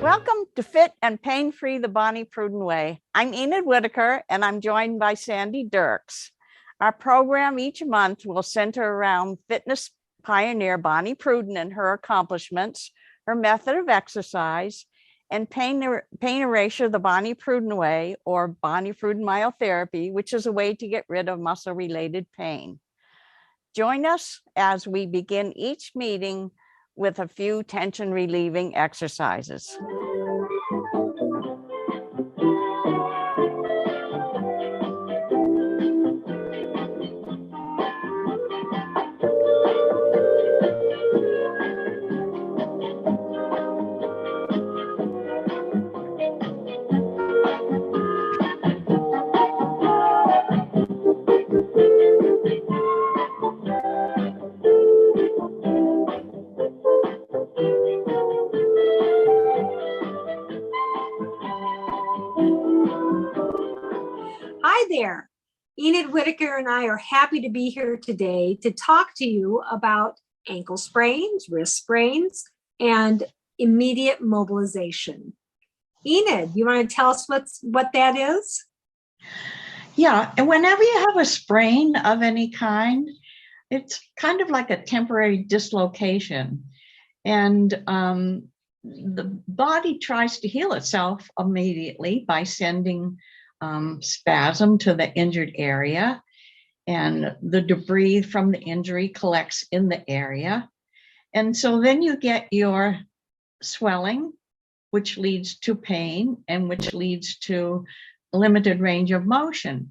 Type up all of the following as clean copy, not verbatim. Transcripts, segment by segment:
Welcome to Fit and Pain-Free the Bonnie Prudden Way. I'm Enid Whitaker, and I'm joined by Sandy Dirks. Our program each month will center around fitness pioneer Bonnie Prudden and her accomplishments, her method of exercise, and pain erasure the Bonnie Prudden Way, or Bonnie Prudden Myotherapy, which is a way to get rid of muscle-related pain. Join us as we begin each meeting with a few tension relieving exercises. Hi there. Enid Whitaker and I are happy to be here today to talk to you about ankle sprains, wrist sprains, and immediate mobilization. Enid, you want to tell us what that is? Yeah, and whenever you have a sprain of any kind, it's kind of like a temporary dislocation. And the body tries to heal itself immediately by sending spasm to the injured area, and the debris from the injury collects in the area. And so then you get your swelling, which leads to pain and which leads to limited range of motion.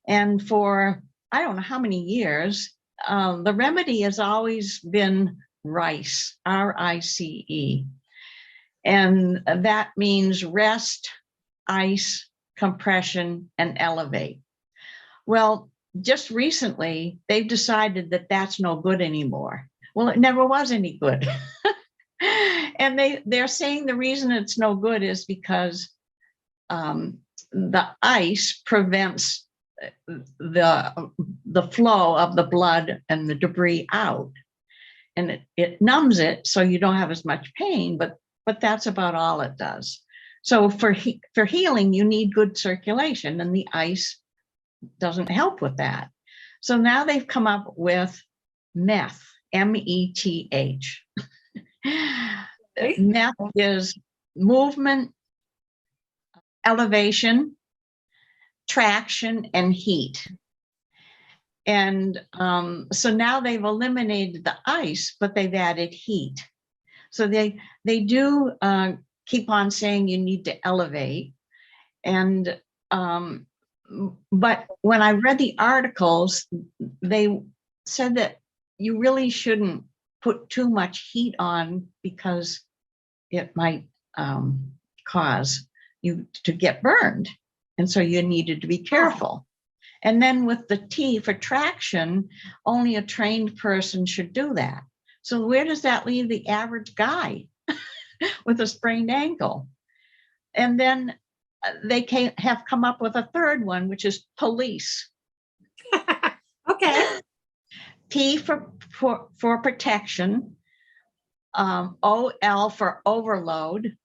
And for, I don't know how many years, the remedy has always been RICE, R-I-C-E. And that means rest, ice, compression, and elevate. Well, just recently, they've decided that that's no good anymore. Well, it never was any good. And they're saying the reason it's no good is because the ice prevents the flow of the blood and the debris out. And it numbs it so you don't have as much pain, but that's about all it does. So for healing, you need good circulation, and the ice doesn't help with that. So now they've come up with METH, M-E-T-H. METH is movement, elevation, traction, and heat. And so now they've eliminated the ice, but they've added heat. So they do keep on saying you need to elevate. And but when I read the articles, they said that you really shouldn't put too much heat on because it might cause you to get burned. And so you needed to be careful. And then with the T for traction, only a trained person should do that. So where does that leave the average guy with a sprained ankle? And then they have come up with a third one, which is police. Okay. P for protection, O-L for overload,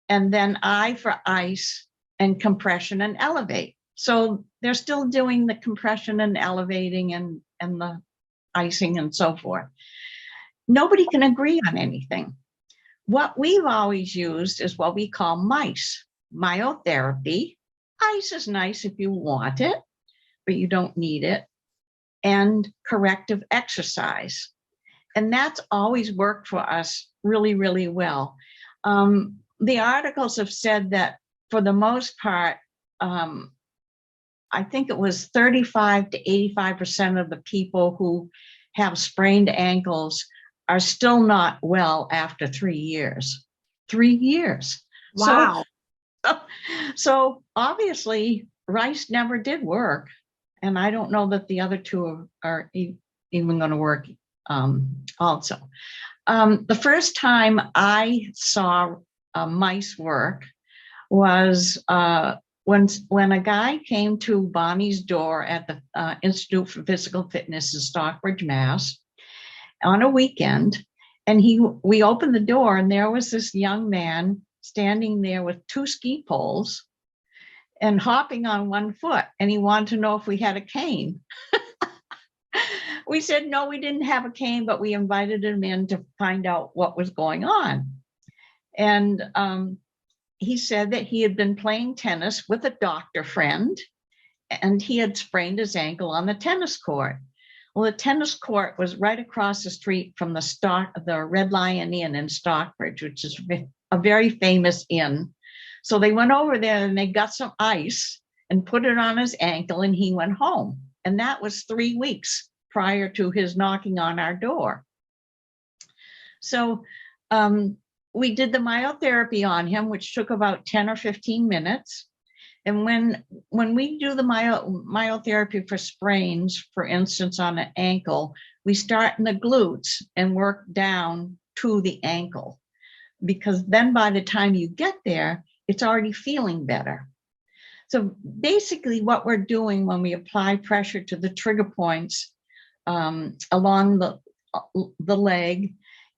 and then I for ice, and compression and elevate. So they're still doing the compression and elevating and the icing and so forth. Nobody can agree on anything. What we've always used is what we call MICE, myotherapy. Ice is nice if you want it, but you don't need it. And corrective exercise. And that's always worked for us really, really well. The articles have said that for the most part, I think it was 35 to 85% of the people who have sprained ankles are still not well after 3 years. 3 years. Wow. So obviously, RICE never did work. And I don't know that the other two are even going to work also. The first time I saw mice work was when a guy came to Bonnie's door at the Institute for Physical Fitness in Stockbridge, Mass. on a weekend. And we opened the door, and there was this young man standing there with 2 ski poles and hopping on 1 foot. And he wanted to know if we had a cane. We said, no, we didn't have a cane, but we invited him in to find out what was going on. And he said that he had been playing tennis with a doctor friend, and he had sprained his ankle on the tennis court. Well, the tennis court was right across the street from the Red Lion Inn in Stockbridge, which is a very famous inn. So they went over there and they got some ice and put it on his ankle, and he went home. And that was 3 weeks prior to his knocking on our door. So we did the myotherapy on him, which took about 10 or 15 minutes. And when we do the myotherapy for sprains, for instance, on an ankle, we start in the glutes and work down to the ankle, because then by the time you get there, it's already feeling better. So basically what we're doing when we apply pressure to the trigger points along the leg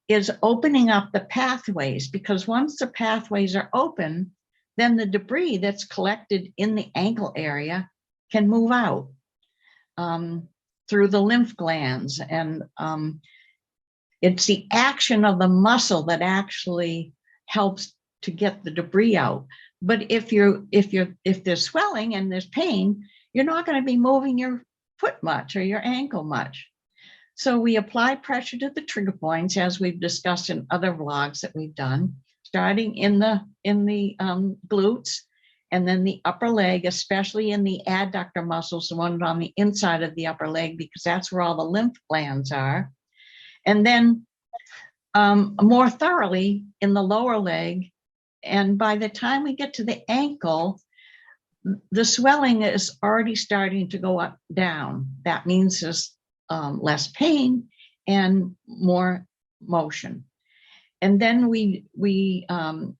is opening up the pathways, because once the pathways are open, then the debris that's collected in the ankle area can move out through the lymph glands. And it's the action of the muscle that actually helps to get the debris out. But if there's swelling and there's pain, you're not going to be moving your foot much or your ankle much. So we apply pressure to the trigger points, as we've discussed in other vlogs that we've done, starting in the glutes, and then the upper leg, especially in the adductor muscles, the one on the inside of the upper leg, because that's where all the lymph glands are. And then more thoroughly in the lower leg. And by the time we get to the ankle, the swelling is already starting to go down. That means there's less pain and more motion. And then we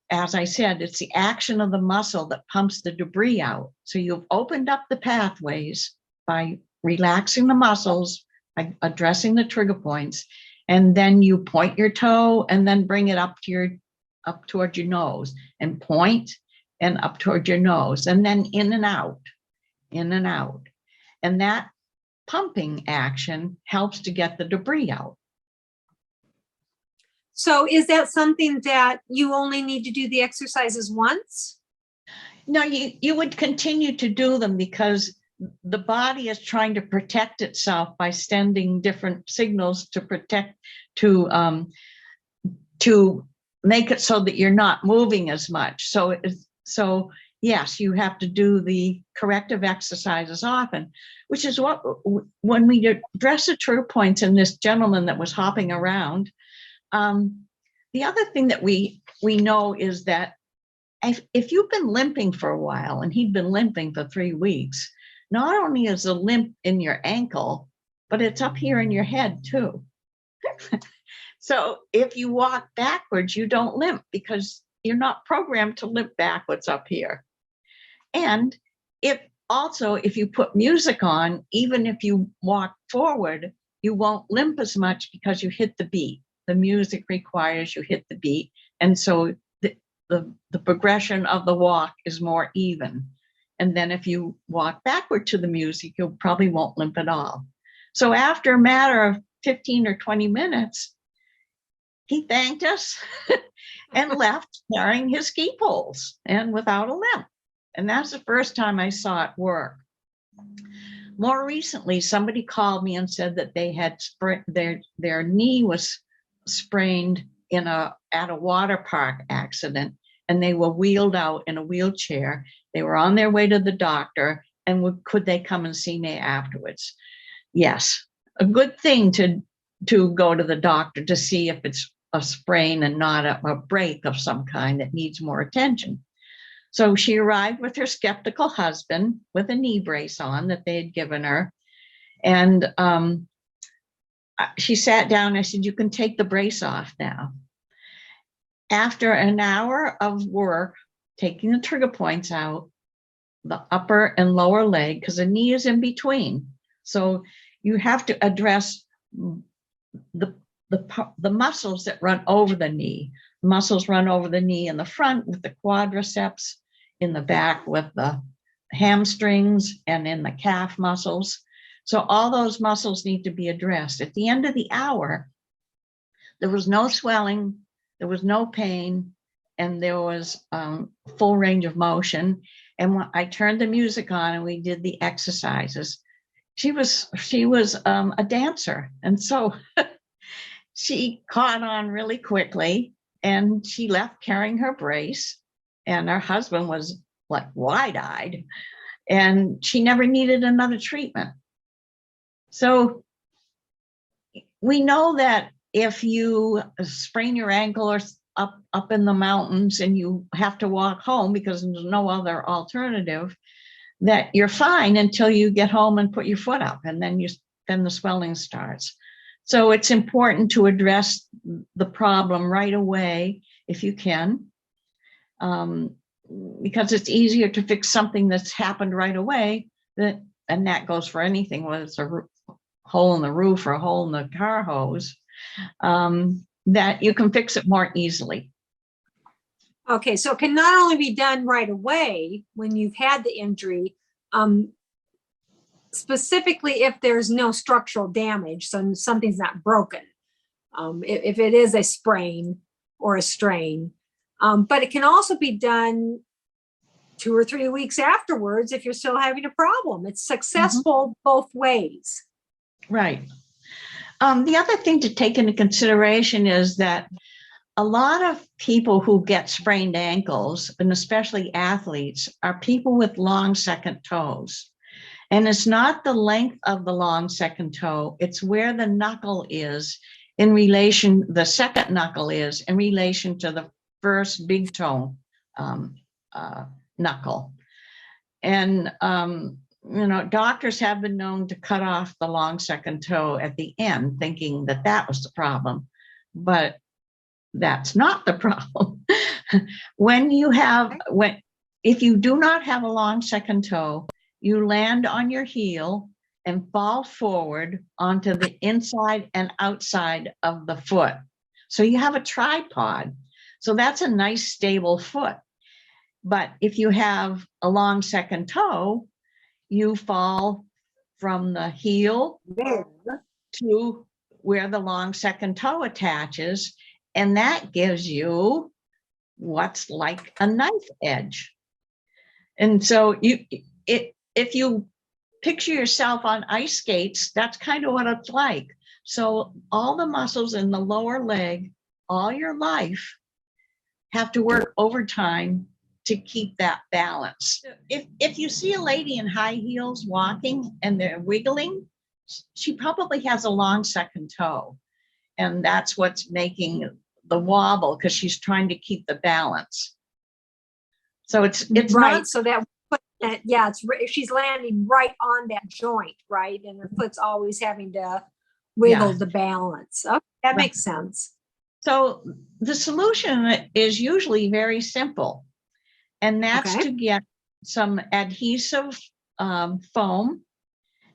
as I said, it's the action of the muscle that pumps the debris out. So you've opened up the pathways by relaxing the muscles, by addressing the trigger points, and then you point your toe and then bring it up towards your nose, and point and up towards your nose, and then in and out, in and out. And that pumping action helps to get the debris out. So is that something that you only need to do the exercises once? No, you would continue to do them, because the body is trying to protect itself by sending different signals to protect, to make it so that you're not moving as much. So yes, you have to do the corrective exercises often, which is what, when we address the trigger points in this gentleman that was hopping around, the other thing that we know is that if you've been limping for a while, and he'd been limping for 3 weeks, not only is the limp in your ankle, but it's up here in your head too. So if you walk backwards, you don't limp, because you're not programmed to limp backwards up here. And if you put music on, even if you walk forward, you won't limp as much, because you hit the beat. The music requires you hit the beat. And so the progression of the walk is more even. And then if you walk backward to the music, you probably won't limp at all. So after a matter of 15 or 20 minutes, he thanked us and left carrying his ski poles and without a limp. And that's the first time I saw it work. More recently, somebody called me and said that they had their knee was sprained at a water park accident, and they were wheeled out in a wheelchair. They were on their way to the doctor, and could they come and see me afterwards? Yes, a good thing to go to the doctor to see if it's a sprain and not a break of some kind that needs more attention. So she arrived with her skeptical husband with a knee brace on that they had given her. And she sat down. I said, you can take the brace off now. After an hour of work, taking the trigger points out, the upper and lower leg, because the knee is in between. So you have to address the the muscles that run over the knee. Muscles run over the knee in the front with the quadriceps, in the back with the hamstrings, and in the calf muscles. So all those muscles need to be addressed. At the end of the hour, there was no swelling, there was no pain, and there was full range of motion. And when I turned the music on and we did the exercises, she was a dancer, and so she caught on really quickly, and she left carrying her brace, and her husband was like wide-eyed, and she never needed another treatment. So we know that if you sprain your ankle or up in the mountains and you have to walk home because there's no other alternative, that you're fine until you get home and put your foot up, and then the swelling starts. So it's important to address the problem right away if you can, because it's easier to fix something that's happened right away, and that goes for anything, whether it's a hole in the roof or a hole in the car hose, that you can fix it more easily. Okay, so it can not only be done right away when you've had the injury, specifically if there's no structural damage, so something's not broken, if it is a sprain or a strain, but it can also be done 2 or 3 weeks afterwards if you're still having a problem. It's successful both ways. Right. The other thing to take into consideration is that a lot of people who get sprained ankles, and especially athletes, are people with long second toes. And it's not the length of the long second toe, it's where the knuckle is in relation, the second knuckle is in relation to the first big toe knuckle. And, doctors have been known to cut off the long second toe at the end, thinking that that was the problem. But that's not the problem. If you do not have a long second toe, you land on your heel and fall forward onto the inside and outside of the foot. So you have a tripod. So that's a nice stable foot. But if you have a long second toe, you fall from the heel to where the long second toe attaches, and that gives you what's like a knife edge. And so if you picture yourself on ice skates, that's kind of what it's like. So all the muscles in the lower leg all your life have to work overtime to keep that balance. If you see a lady in high heels walking and they're wiggling, she probably has a long second toe. And that's what's making the wobble, because she's trying to keep the balance. So it's right. not, So if she's landing right on that joint, right, and her foot's always having to wiggle the balance. Okay, that makes sense. So the solution is usually very simple, and that's to get some adhesive foam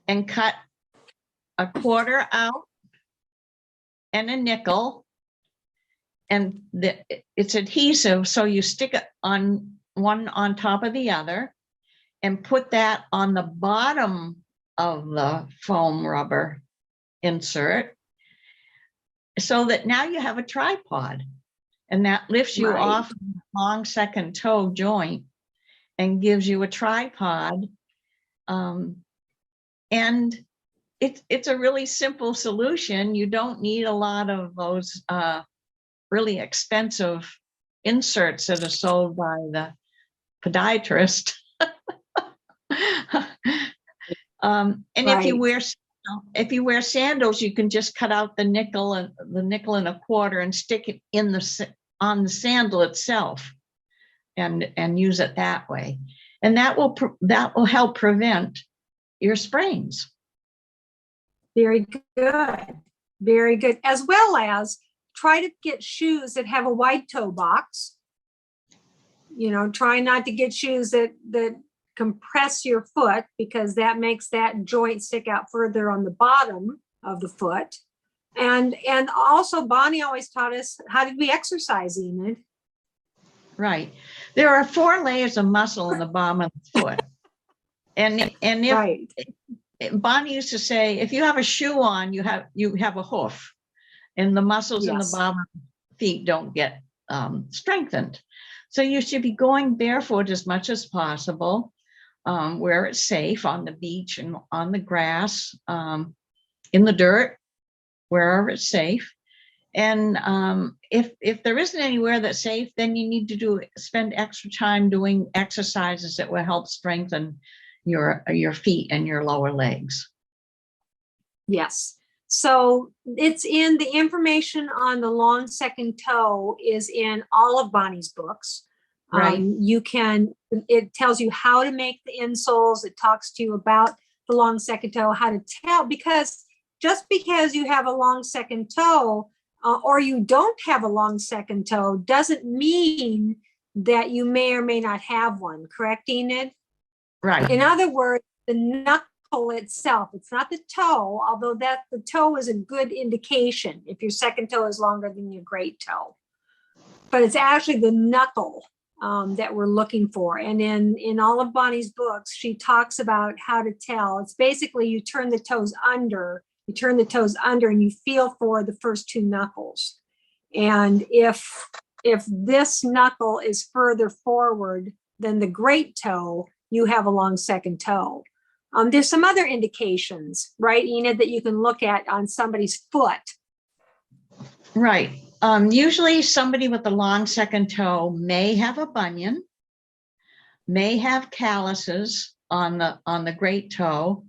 and cut a quarter out and a nickel, and it's adhesive, so you stick it on one on top of the other and put that on the bottom of the foam rubber insert, so that now you have a tripod, and that lifts you off the long second toe joint and gives you a tripod. And it's a really simple solution. You don't need a lot of those really expensive inserts that are sold by the podiatrist. And if you wear sandals, you can just cut out the nickel and a quarter and stick it on the sandal itself, and use it that way. And that will help prevent your sprains. Very good. Very good. As well as try to get shoes that have a wide toe box. Try not to get shoes that compress your foot, because that makes that joint stick out further on the bottom of the foot. And also Bonnie always taught us, how did we exercise, Enid? Right. There are 4 layers of muscle in the bottom of the foot. And if Right. Bonnie used to say, if you have a shoe on, you have a hoof, and the muscles in the Yes. bottom of the feet don't get strengthened. So you should be going barefoot as much as possible, where it's safe, on the beach and on the grass, in the dirt, wherever it's safe. And if there isn't anywhere that's safe, then you need to spend extra time doing exercises that will help strengthen your feet and your lower legs. Yes. So it's in the information on the long second toe is in all of Bonnie's books. Right. It tells you how to make the insoles. It talks to you about the long second toe, how to tell, because just because you have a long second toe or you don't have a long second toe doesn't mean that you may or may not have one. Correct, Enid? Right. In other words, the knuckle itself, it's not the toe, although the toe is a good indication if your second toe is longer than your great toe. But it's actually the knuckle that we're looking for. And in all of Bonnie's books, she talks about how to tell. It's basically you turn the toes under and you feel for the first 2 knuckles. And if this knuckle is further forward than the great toe, you have a long second toe. There's some other indications, right, Enid, that you can look at on somebody's foot. Right. Usually somebody with a long second toe may have a bunion, may have calluses on the great toe,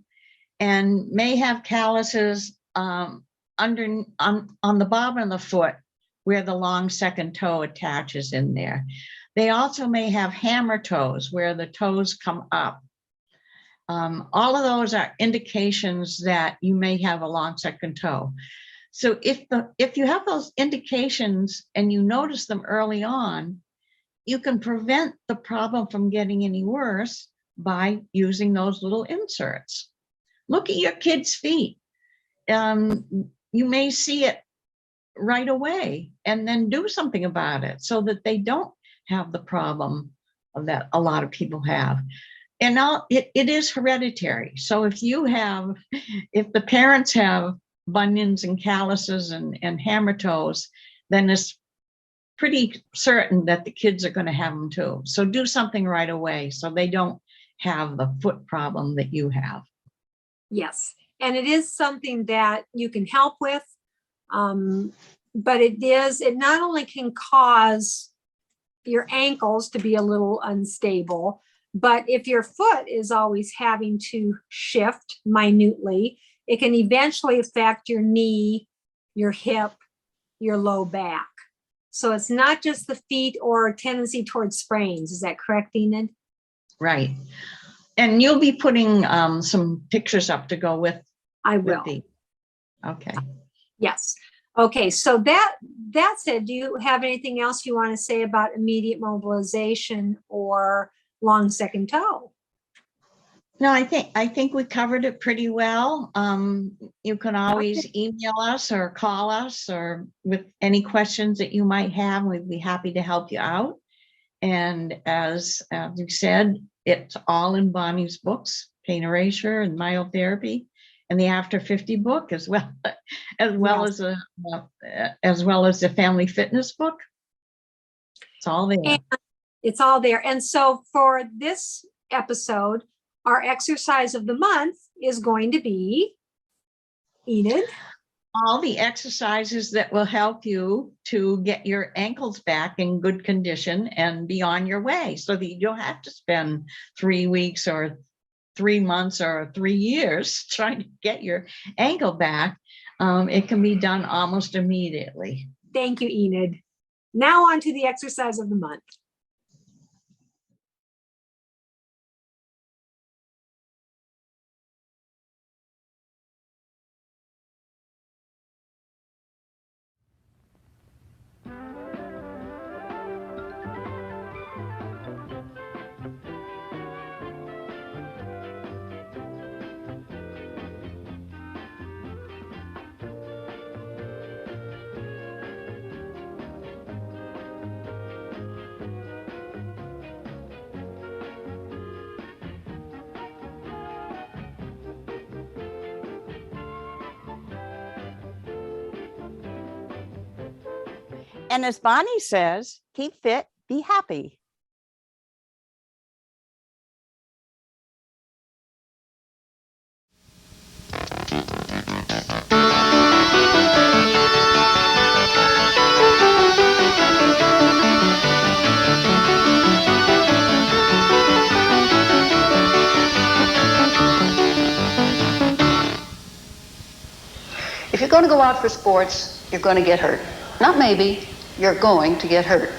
and may have calluses on the bottom of the foot where the long second toe attaches in there. They also may have hammer toes where the toes come up. All of those are indications that you may have a long second toe. So if you have those indications and you notice them early on, you can prevent the problem from getting any worse by using those little inserts. Look at your kids' feet. You may see it right away and then do something about it so that they don't have the problem that a lot of people have. And now it is hereditary. So if the parents have bunions and calluses and hammer toes, then it's pretty certain that the kids are going to have them too. So do something right away so they don't have the foot problem that you have. Yes. And it is something that you can help with. But it not only can cause your ankles to be a little unstable, but if your foot is always having to shift minutely, it can eventually affect your knee, your hip, your low back. So it's not just the feet or a tendency towards sprains. Is that correct, Enid? Right. And you'll be putting some pictures up to go with. I will. Okay. Yes. Okay. So that said, do you have anything else you want to say about immediate mobilization or long second toe? No, I think we covered it pretty well. You can always email us or call us or with any questions that you might have. We'd be happy to help you out. And as you said, it's all in Bonnie's books, Pain Erasure and Myotherapy, and the After 50 book as well as the Family Fitness book. It's all there. And it's all there. And so for this episode, our exercise of the month is going to be, Enid? All the exercises that will help you to get your ankles back in good condition and be on your way so that you don't have to spend 3 weeks or 3 months or 3 years trying to get your ankle back. It can be done almost immediately. Thank you, Enid. Now on to the exercise of the month. And as Bonnie says, keep fit, be happy. If you're going to go out for sports, you're going to get hurt. Not maybe, you're going to get hurt.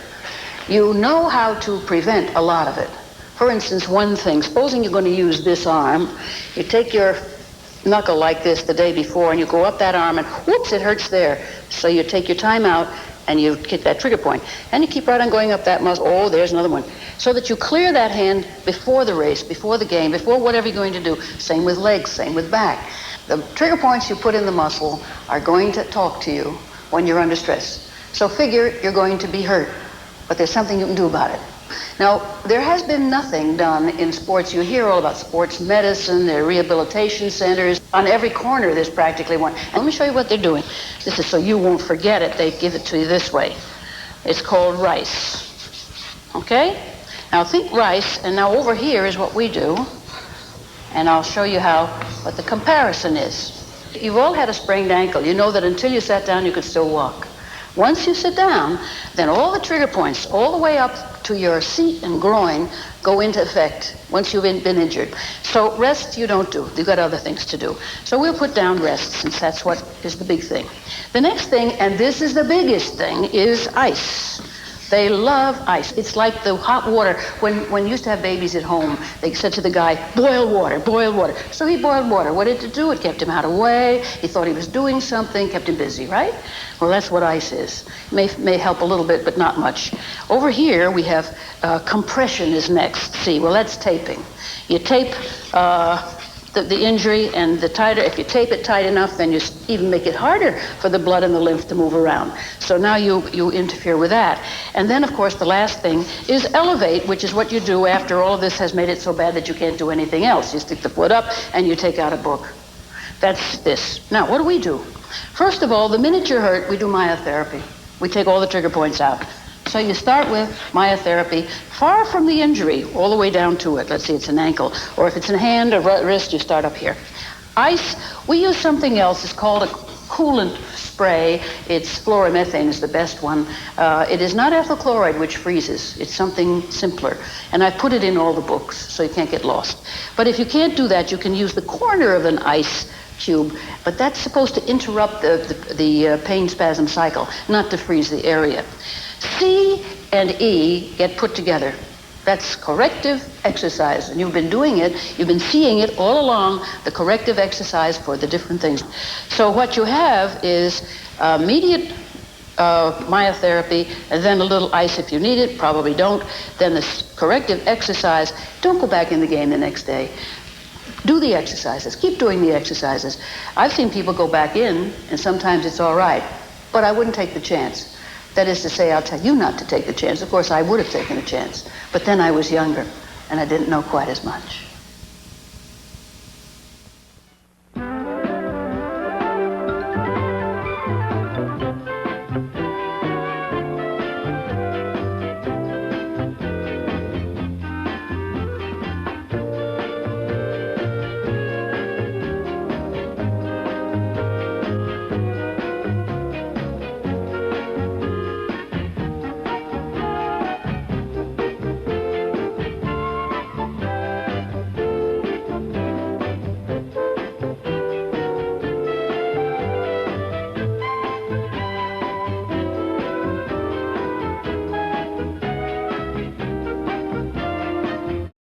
You know how to prevent a lot of it. For instance, one thing, supposing you're going to use this arm, you take your knuckle like this the day before and you go up that arm and whoops, it hurts there. So you take your time out and you hit that trigger point. And you keep right on going up that muscle. Oh, there's another one. So that you clear that hand before the race, before the game, before whatever you're going to do. Same with legs, same with back. The trigger points you put in the muscle are going to talk to you when you're under stress. So figure you're going to be hurt, but there's something you can do about it. Now, there has been nothing done in sports. You hear all about sports medicine, there are rehabilitation centers. On every corner, there's practically one. And let me show you what they're doing. This is so you won't forget it. They give it to you this way. It's called rice. Okay? Now think rice, and now over here is what we do. And I'll show you what the comparison is. You've all had a sprained ankle. You know that until you sat down, you could still walk. Once you sit down, then all the trigger points, all the way up to your seat and groin, go into effect once you've been injured. So rest you don't do. You've got other things to do. So we'll put down rest, since that's what is the big thing. The next thing, and this is the biggest thing, is ice. They love ice. It's like the hot water. When you used to have babies at home, they said to the guy, boil water, boil water. So he boiled water. What did it do? It kept him out of the way. He thought he was doing something, kept him busy, right? Well, that's what ice is. May help a little bit, but not much. Over here, we have compression is next. See, well, that's taping. You tape the injury, and the tighter, if you tape it tight enough, then you even make it harder for the blood and the lymph to move around. So now you interfere with that. And then, of course, the last thing is elevate, which is what you do after all of this has made it so bad that you can't do anything else. You stick the foot up and you take out a book. That's this. Now, what do we do? First of all, the minute you're hurt, we do myotherapy. We take all the trigger points out. So you start with myotherapy, far from the injury, all the way down to it. Let's see, it's an ankle. Or if it's a hand or wrist, you start up here. Ice, we use something else. It's called a coolant spray. It's fluoromethane is the best one. It is not ethyl chloride, which freezes. It's something simpler. And I put it in all the books, so you can't get lost. But if you can't do that, you can use the corner of an ice cube, but that's supposed to interrupt the pain spasm cycle, not to freeze the area. C and E get put together. That's corrective exercise, and you've been doing it, you've been seeing it all along, the corrective exercise for the different things. So what you have is immediate myotherapy, and then a little ice if you need it, probably don't, then the corrective exercise. Don't go back in the game the next day. Do the exercises. Keep doing the exercises. I've seen people go back in, and sometimes it's all right, but I wouldn't take the chance. That is to say, I'll tell you not to take the chance. Of course, I would have taken a chance, but then I was younger, and I didn't know quite as much.